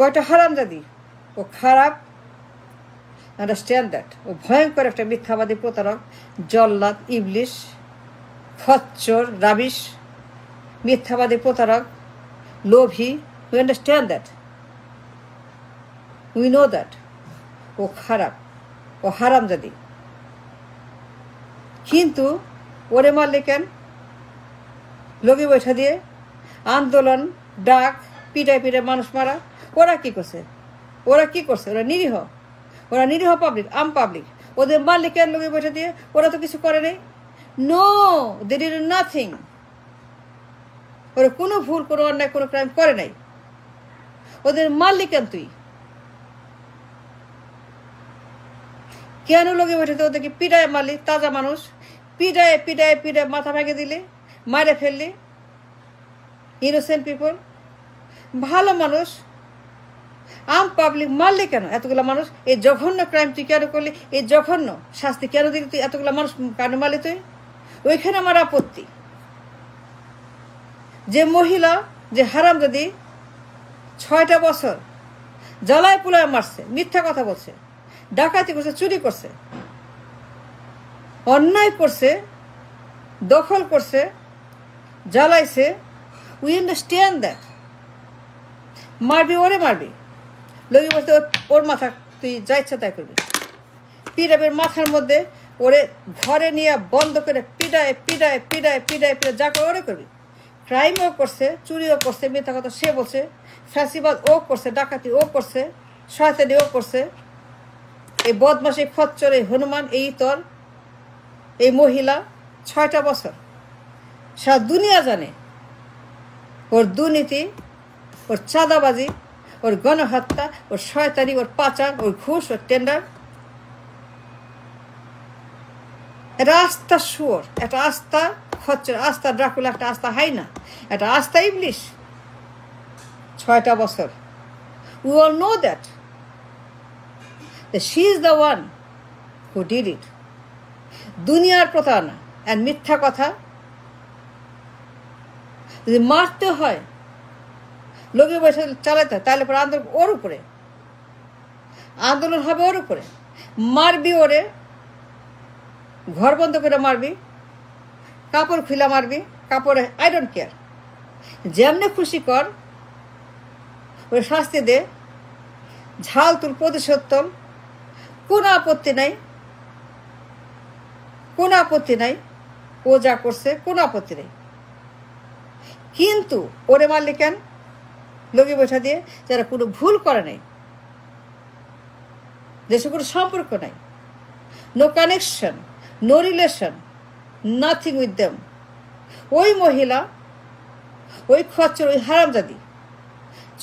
ও একটা হারামজাদি, ও খারাপ, understand that. ও ভয়ঙ্কর একটা মিথ্যাবাদী, প্রতারক, জল্লাদ, ইবলিশ, খচ্চর, রাবিশ, মিথ্যাবাদী, প্রতারক, লোভী। We understand that, we know that. ও খারাপ, ও হারামজাদি। কিন্তু ওরে মারলে কেন? লগি বৈঠা দিয়ে আন্দোলন, ডাক, পিটায় পিটায় মানুষ মারা। ওরা কি করছে? ওরা কি করছে? ওরা নিরীহ, ওরা নিরীহ পাবলিক, আম পাবলিক। ওদের মারলে কেন লগি বৈঠা দিয়ে? ওরা তো কিছু করে নেই। No, they did nothing. ওরা কোনো ভুল, কোনো অন্যায়, কোনো ক্রাইম করে নাই। ওদের মারলি কেন তুই? কেন লগি বৈঠা দিয়ে ওদেরকে পিটায় মারলি? তাজা মানুষ, পিটায় পিটায় পিটায় মাথা ভেঙে দিলে, মারে ফেললি। ইনোসেন্ট পিপল, ভালো মানুষ, আম পাবলিক মারলি কেন এতগুলো মানুষ? এই জঘন্য ক্রাইম তুই কেন করলি? এই জঘন্য শাস্তি কেন দিলি তুই? এতগুলো মানুষ কেন মারলি তুই? ওইখানে আমার আপত্তি। যে মহিলা, যে হারামজাদি 6টা বছর জ্বালায় পুলায় মারছে, মিথ্যা কথা বলছে, ডাকাতি করছে, চুরি করছে, অন্যায় করছে, দখল করছে, জ্বালাইছে। We understand that. মারবি, ওরে মারবি। লগি বলতে ওর মাথা তুই যা ইচ্ছা তাই করবি। পিটাবের মাথার মধ্যে ওরে ঘরে নিয়ে বন্ধ করে পিটায় পিটায় পিটায় পিটায় পিটায় যা করে ওরে করবি। ক্রাইমও করছে, চুরিও করছে, মিথ্যা কথা সে বলছে, ফ্যাসিবাদ ও করছে, ডাকাতি ও করছে, শয়তানি ও করছে। এই বদমাস, এই খচ্চর, এই হনুমান, এই ইতর, এই মহিলা 6টা বছর সারা দুনিয়া জানে ওর দুর্নীতি, ওর চাঁদাবাজি, ওর গণহত্যা, ওর শয়তানি, ওর পাচার, ওর ঘুষ, ওর টেন্ডার। এটা আস্থা শুয়োর, একটা আস্থা খচ্চর, আস্থা ড্রাকুলা, একটা আস্থা হাইনা, একটা আস্থা ইবলিশ। 6টা বছর। We all know that she is the one who did it. দুনিয়ার প্রতারণা আর মিথ্যা কথা যদি মারতে হয়, লোকে বসে চালাতে হয়, তাহলে পরে আন্দোলন ওর উপরে, আন্দোলন হবে ওর উপরে। মারবি ওরে, ঘর বন্ধ করে মারবি, কাপড় খুলা মারবি, কাপড়ে আই ডোন্ট কেয়ার, যেমনে খুশি কর, ওই শাস্তি দে, ঝাল তুল, প্রতিশোধ তোল, কোনো আপত্তি নাই, কোনো আপত্তি নাই। ও যা করছে কোনো আপত্তি নেই। কিন্তু ওরে মারলে কেন? লগি বৈঠা দিয়ে যারা কোনো ভুল করে নাই, দেশে কোনো সম্পর্ক নাই, no connection, no relation, nothing with them. ওই মহিলা, ওই খচ্চর, ওই হারামজাদি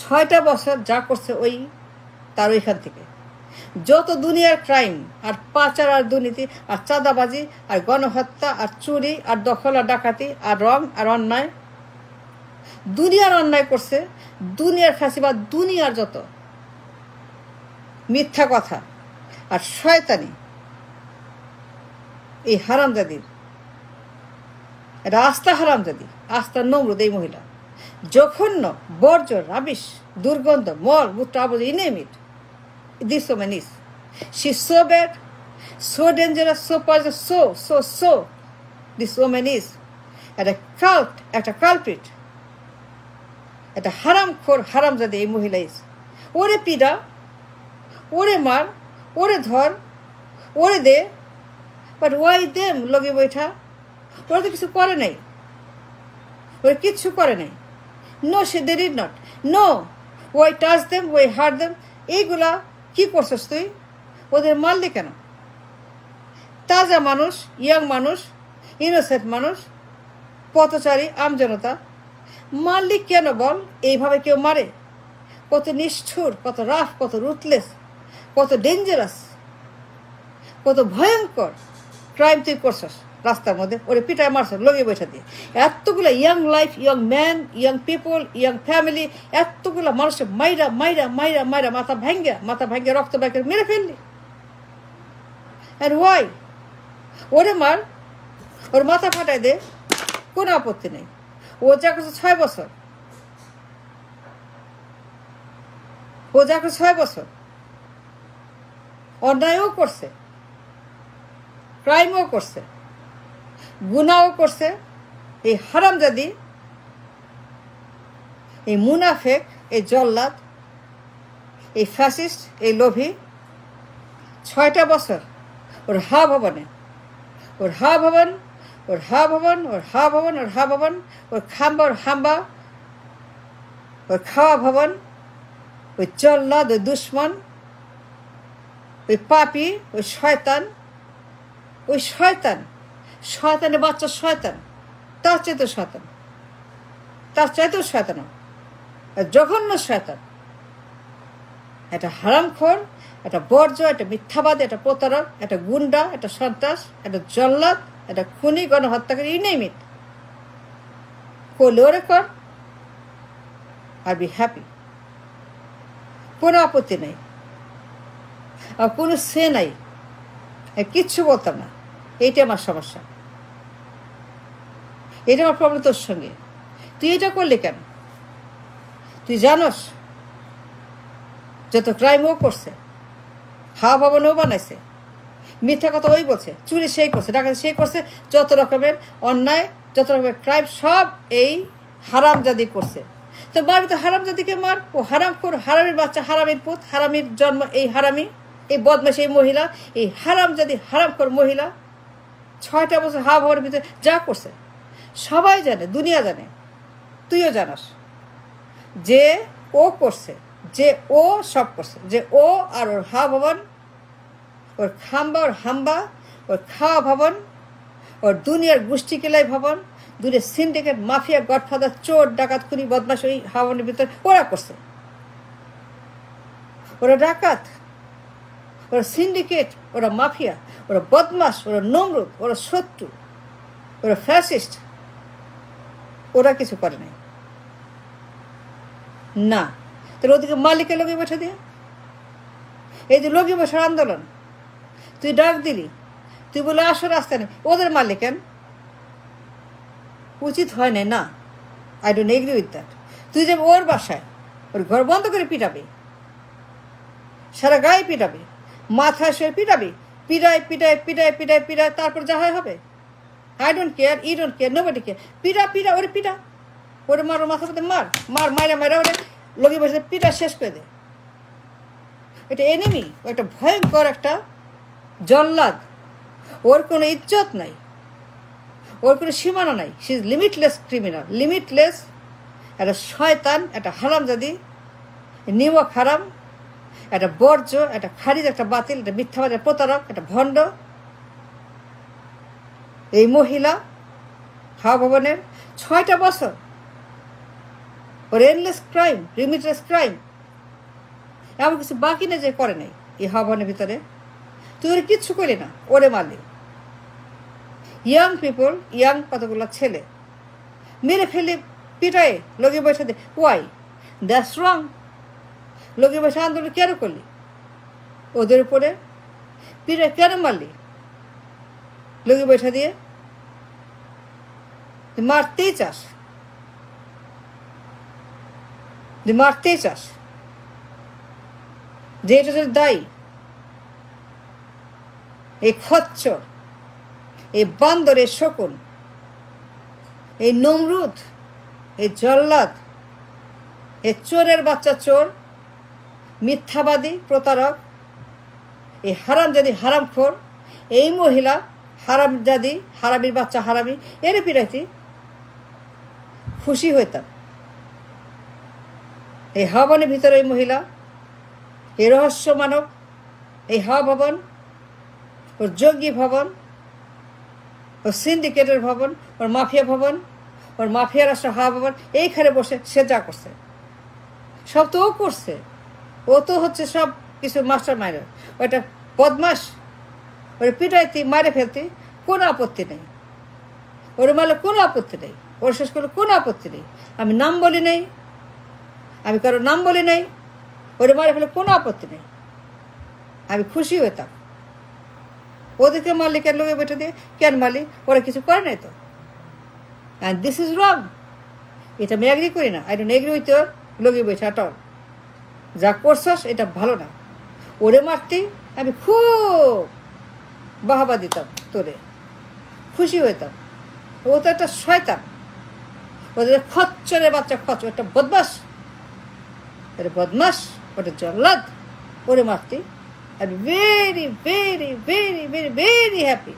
6টা বছর যা করছে ওই তার ওইখান থেকে যত দুনিয়ার ক্রাইম আর পাচার আর দুর্নীতি আর চাঁদাবাজি আর গণহত্যা আর চুরি আর দখল আর ডাকাতি আর রং আর অন্যায়, দুনিয়ার অন্যায় করছে, দুনিয়ার ফ্যাসিবাদ, দুনিয়ার যত মিথ্যা কথা আর শয়তানি, এই হারামজাদির, এটা আস্থা হারামজাদি, আস্থা নমরুদ। এই মহিলা জঘন্য, বর্জ্য, রাবিশ, দুর্গন্ধ, মল, মূত্র, আবর্জনা, you name it. This woman is. She's so bad, so dangerous, so poisonous, so. This woman is. একটা কাল্ট, একটা কালপিট, একটা হারামখোর, হারামজাদি এই মহিলা ইস। ওরে পিডা, ওরে মার, ওরে ধর, ওরে দে, বাট ওয়াই দেম লগে বৈঠা? ওরা তো কিছু করে নাই, ওরা কিচ্ছু করে নাই। No, say they did not. No, why touch them, why hurt them. এইগুলা কি করছিস তুই? ওদের মারলি কেন? তাজা মানুষ, ইয়াং মানুষ, ইনোসেন্ট মানুষ, পথচারী, আমজনতা, মারলি কেন বল? এইভাবে কেউ মারে? কত নিষ্ঠুর, কত রাফ, কত রুথলেস, কত ডেঞ্জারাস, কত ভয়ঙ্কর ক্রাইম তুই করছস রাস্তার মধ্যে। ওরে পিটায় মারছ লগে বৈঠা দিয়ে। এতগুলো young life, young man, young people, young family, এতগুলো মানুষের মাইরা মাইরা মাইরা মাইরা মাথা ভাঙ্গে রক্ত বাইকে মেরে ফেললি। আর ওয়াই? ওরে মার, ওর মাথা ফাটাই দে, কোনো আপত্তি নেই। ও যা করছে 6 বছর, প্রজা করে 6 বছর, অন্যায়ও করছে, ক্রাইমও করছে, গুনাহও করছে। এই হারামজাদি, এই মুনাফেক, এই জল্লাদ, এই ফ্যাসিস্ট, এই লোভী 6টা বছর ওর হা ভবনে, ওর হা ভবন, ওর হা ভবন, ওর হা ভবন, ওর হা ভবন, ওর খাম্বা, ওর হাম্বা, ওর খাওয়া ভবন, ওই জল্লাদ, ওই দুশ্মন, ওই পাপি, ওই শয়তান, ওই শয়তান, শয়তানের বাচ্চা শয়তান, তার চাইতেও শয়তান, তার চাইতেও শয়তান, জঘন্য শয়তান। একটা হারামখোর, একটা বর্জ্য, একটা মিথ্যাবাদী, একটা প্রতারক, একটা গুন্ডা, একটা সন্ত্রাস, একটা জল্লাদ, একটা খুনি, গণহত্যাকারী, ইউ নেম ইট। করলে ওরে কর, আর বি হ্যাপি, কোনো আপত্তি নেই, আর কোনো সে নাই, কিচ্ছু বলতাম না। এইটা আমার সমস্যা, এটা আমার প্রবলেম তোর সঙ্গে। তুই এটা করলি কেন? তুই জানস যত ক্রাইমও করছে, হাওয়া ভবনও বানাইছে, মিথ্যা কথা ওই বলছে, চুরি সেই করছে, ডাকাতি সেই করছে, যত রকমের অন্যায়, যত রকমের ক্রাইম সব এই হারামজাদি করছে। তো বাড়িতে হারামজাদিকে মার, ও হারামখোর, হারামির বাচ্চা, হারামির পুত, হারামির জন্ম এই হারামি, এই বদমাশ, এই মহিলা, এই হারামজাদি হারামখোর মহিলা 6টা বছর হাওয়া ভবনের ভিতরে যা করছে সবাই জানে, দুনিয়া জানে, তুইও জানাস যে ও করছে, যে ও সব করছে, যে ও আর ওর হাওয়া ভবন, ওর খাম্বা, ওর হাম্বা, ওর খাওয়া ভবন, ওর দুনিয়ার গোষ্ঠী কেলাই ভবন, দুনিয়ার সিন্ডিকেট, মাফিয়া, গডফাদার, চোর, ডাকাত, খুনি, বদমাশ ওই হাওয়া ভবনের ভিতরে ওরা করছে। ওরা ডাকাত, ওরা সিন্ডিকেট, ওরা মাফিয়া, ওরা বদমাশ, ওরা নমরুদ, ওরা শত্রু, ওরা ফ্যাসিস্ট। ওরা কিছু করে নাই না। তাহলে ওদিকে মালিককে লগি বসে দিয়ে, এই যে লগি বসার আন্দোলন তুই ডাক দিলি, তুই বলে আসো রাস্তায় নেই, ওদের মালিক কেন? উচিত হয় নাই না, I don't agree with that. তুই যাবি ওর বাসায়, ওর ঘর বন্ধ করে পিটাবি, সারা গায়ে পিটাবি, মাথায় শুয়ে পিটাবি, পিটায় পিটায় পিটায় পিটায় পিটায়, তারপর যা হয় হবে। I don't care, E don't care, nobody care. পিটা পিটা, ওরে পিটা, ওরে মার, ওর মাথার মধ্যে মার, মার, মাইরা মাইরা ওরে লগি বসে পিটা শেষ করে দে। এটা এনিমি, একটা ভয়ঙ্কর একটা জল্লাদ। ওর কোনো ইজ্জত নাই, ওর কোনো সীমানা নাই। She is limitless criminal, limitless একটা শয়তান, একটা হারামজাদি, নিমক হারাম, একটা বর্জ্য, একটা খারিজ, একটা বাতিল, একটা মিথ্যাবাদী, একটা প্রতারক, একটা ভণ্ড। এই মহিলা হাওয়া ভবনের 6টা বছর, ওর এনলেস ক্রাইম, লিমিটলেস ক্রাইম, এমন কিছু বাকি না যে করে নাই এই হাওয়া ভবনের ভিতরে। তুই ওরে কিচ্ছু করলি না, ওরে মারলি। ইয়াং পিপল, ইয়াং কতগুলো ছেলে মেরে ফেলে পিটায়ে লগি বসে দে। ওয়াই? দ্যাটস রং। লগি বসে আন্দোলন কেন করলি? ওদের উপরে পিটায় কেন মারলি? লগি বসে দিয়ে মারতেই চাস, মারতেই চাস, যে এটা তোর দায়ী। এই খচ্চর, এই বান্দর, এই শকুন, এই নমরুদ, এই জল্লাদ, এই চোরের বাচ্চা চোর, মিথ্যাবাদী, প্রতারক, এই হারামজাদি, হারামখোর, এই মহিলা হারামজাদি, হারামির বাচ্চা হারামি, এর পিড়াইতি খুশি হইতাম। এই হাওয়া ভবনের ভিতরে এই মহিলা, এই রহস্য মানব, এই হাওয়া ভবন, ওর যোগী ভবন, ওর সিন্ডিকেটের ভবন, ওর মাফিয়া ভবন, ওর মাফিয়া রাষ্ট্র হাওয়া ভবন, এইখানে বসে সে যা করছে সব তো ও করছে। ও তো হচ্ছে সব কিছু মাস্টার মাইন্ড। ওটা বদমাস, ওর পিটাইতি, মারে ফেলতি কোনো আপত্তি নেই, ওর মারলে কোনো আপত্তি নেই, ওর শেষ করলে কোনো আপত্তি নেই। আমি নাম বলি নাই, আমি কারোর নাম বলি নাই, ওরে মারে ফেলে কোনো আপত্তি নেই, আমি খুশি হইতাম। ওদেরকে মারলি কেন লোকে বেটে দিয়ে? কেন মারলি? ওরা কিছু করে নাই তো। And this is wrong. এটা আমি এগ্রি করি না। I don't agree with your লগি বৈঠা অট অল। যা করছস এটা ভালো না। ওরে মারতে আমি খুব বাহাবা দিতাম, তোরে খুশি হইতাম। ও তো একটা শয়তান, ওদের খচ্চরের বাচ্চা, খচ্চর একটা বদমাস, ওটা বদমাস, ওটা জল্লাদ। ওরে মারতে আমি very very very very very happy.